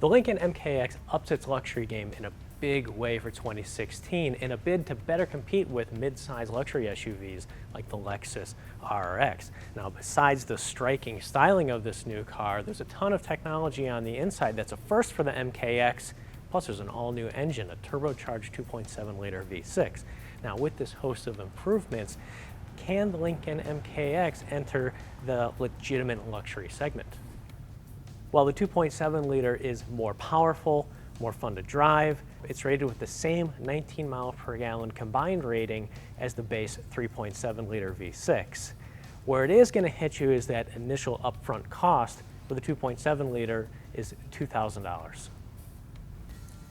The Lincoln MKX ups its luxury game in a big way for 2016 in a bid to better compete with mid-size luxury SUVs like the Lexus RX. Now, besides the striking styling of this new car, there's a ton of technology on the inside that's a first for the MKX. Plus, there's an all-new engine, a turbocharged 2.7-liter V6. Now, with this host of improvements, can the Lincoln MKX enter the legitimate luxury segment? While the 2.7-liter is more powerful, more fun to drive, it's rated with the same 19 mile per gallon combined rating as the base 3.7-liter V6. Where it is going to hit you is that initial upfront cost for the 2.7-liter is $2,000.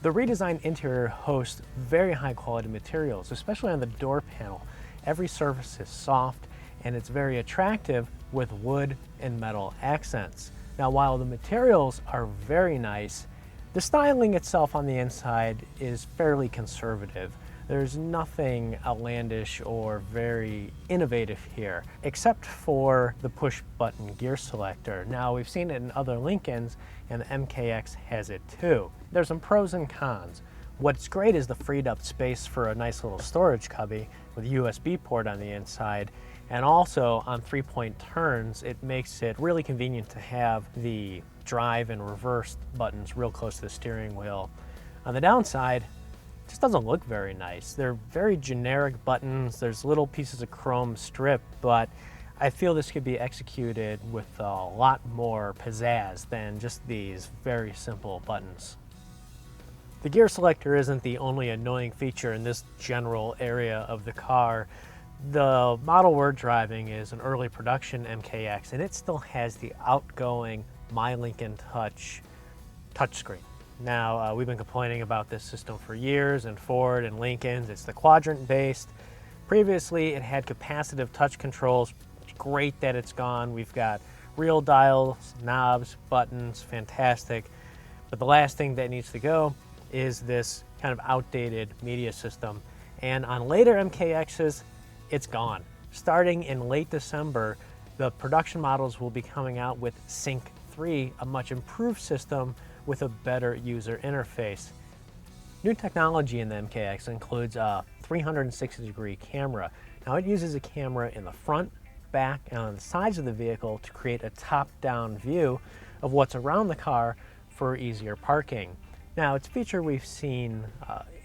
The redesigned interior hosts very high quality materials, especially on the door panel. Every surface is soft and it's very attractive with wood and metal accents. Now, while the materials are very nice, the styling itself on the inside is fairly conservative. There's nothing outlandish or very innovative here, except for the push-button gear selector. Now, we've seen it in other Lincolns, and the MKX has it too. There's some pros and cons. What's great is the freed up space for a nice little storage cubby with a USB port on the inside. And also on 3-point turns, it makes it really convenient to have the drive and reverse buttons real close to the steering wheel. On the downside, it just doesn't look very nice. They're very generic buttons. There's little pieces of chrome strip, but I feel this could be executed with a lot more pizzazz than just these very simple buttons. The gear selector isn't the only annoying feature in this general area of the car. The model we're driving is an early production MKX, and it still has the outgoing My Lincoln Touch touchscreen. Now, we've been complaining about this system for years, and Ford and Lincoln's. It's the quadrant based. Previously, it had capacitive touch controls. It's great that it's gone. We've got real dials, knobs, buttons, fantastic. But the last thing that needs to go is this kind of outdated media system. And on later MKXs, it's gone. Starting in late December, the production models will be coming out with Sync 3, a much improved system with a better user interface. New technology in the MKX includes a 360-degree camera. Now, it uses a camera in the front, back, and on the sides of the vehicle to create a top-down view of what's around the car for easier parking. Now, it's a feature we've seen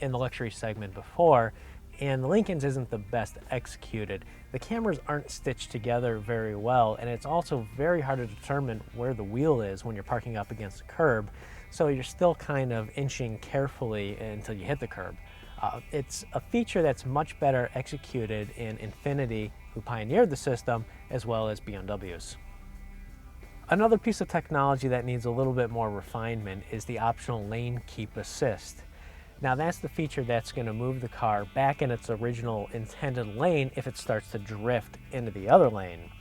in the luxury segment before, and the Lincoln's isn't the best executed. The cameras aren't stitched together very well, and it's also very hard to determine where the wheel is when you're parking up against the curb, so you're still kind of inching carefully until you hit the curb. It's a feature that's much better executed in Infiniti, who pioneered the system, as well as BMWs. Another piece of technology that needs a little bit more refinement is the optional lane keep assist. Now, that's the feature that's going to move the car back in its original intended lane if it starts to drift into the other lane.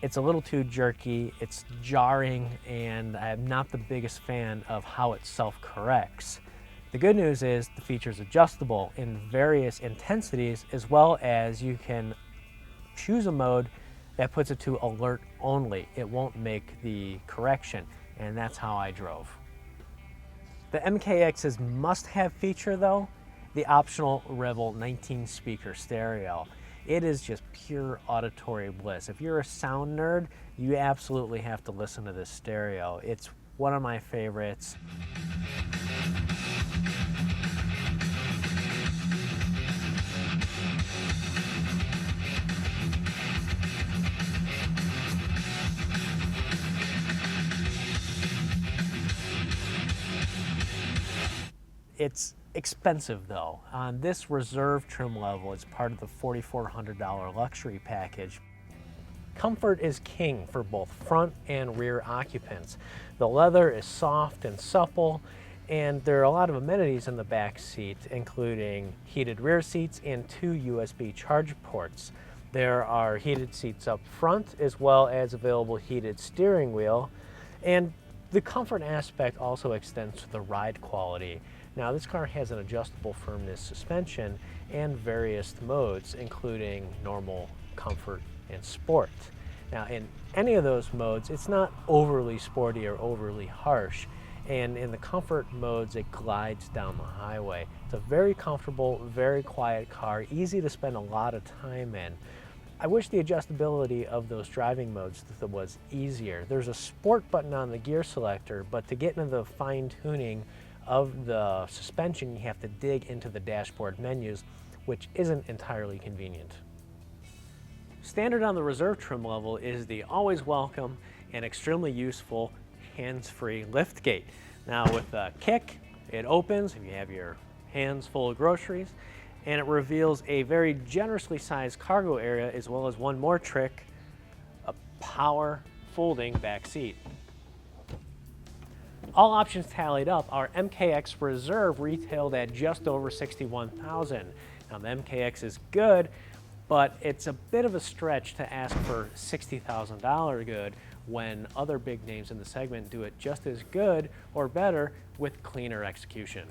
It's a little too jerky, it's jarring, and I'm not the biggest fan of how it self-corrects. The good news is the feature is adjustable in various intensities, as well as you can choose a mode that puts it to alert only. It won't make the correction, and that's how I drove. The MKX's must-have feature, though, the optional Revel 19-speaker stereo. It is just pure auditory bliss. If you're a sound nerd, you absolutely have to listen to this stereo. It's one of my favorites. It's expensive though. On this reserve trim level, it's part of the $4,400 luxury package. Comfort is king for both front and rear occupants. The leather is soft and supple, and there are a lot of amenities in the back seat, including heated rear seats and 2 USB charge ports. There are heated seats up front, as well as available heated steering wheel, and the comfort aspect also extends to the ride quality. Now, this car has an adjustable firmness suspension and various modes, including normal, comfort, and sport. Now, in any of those modes, it's not overly sporty or overly harsh. And in the comfort modes, it glides down the highway. It's a very comfortable, very quiet car, easy to spend a lot of time in. I wish the adjustability of those driving modes was easier. There's a sport button on the gear selector, but to get into the fine tuning of the suspension, you have to dig into the dashboard menus, which isn't entirely convenient. Standard on the reserve trim level is the always welcome and extremely useful hands-free liftgate. Now with a kick, it opens if you have your hands full of groceries, and it reveals a very generously sized cargo area, as well as one more trick, a power folding back seat. All options tallied up, our MKX Reserve retailed at just over $61,000. Now the MKX is good, but it's a bit of a stretch to ask for $60,000 good when other big names in the segment do it just as good or better with cleaner execution.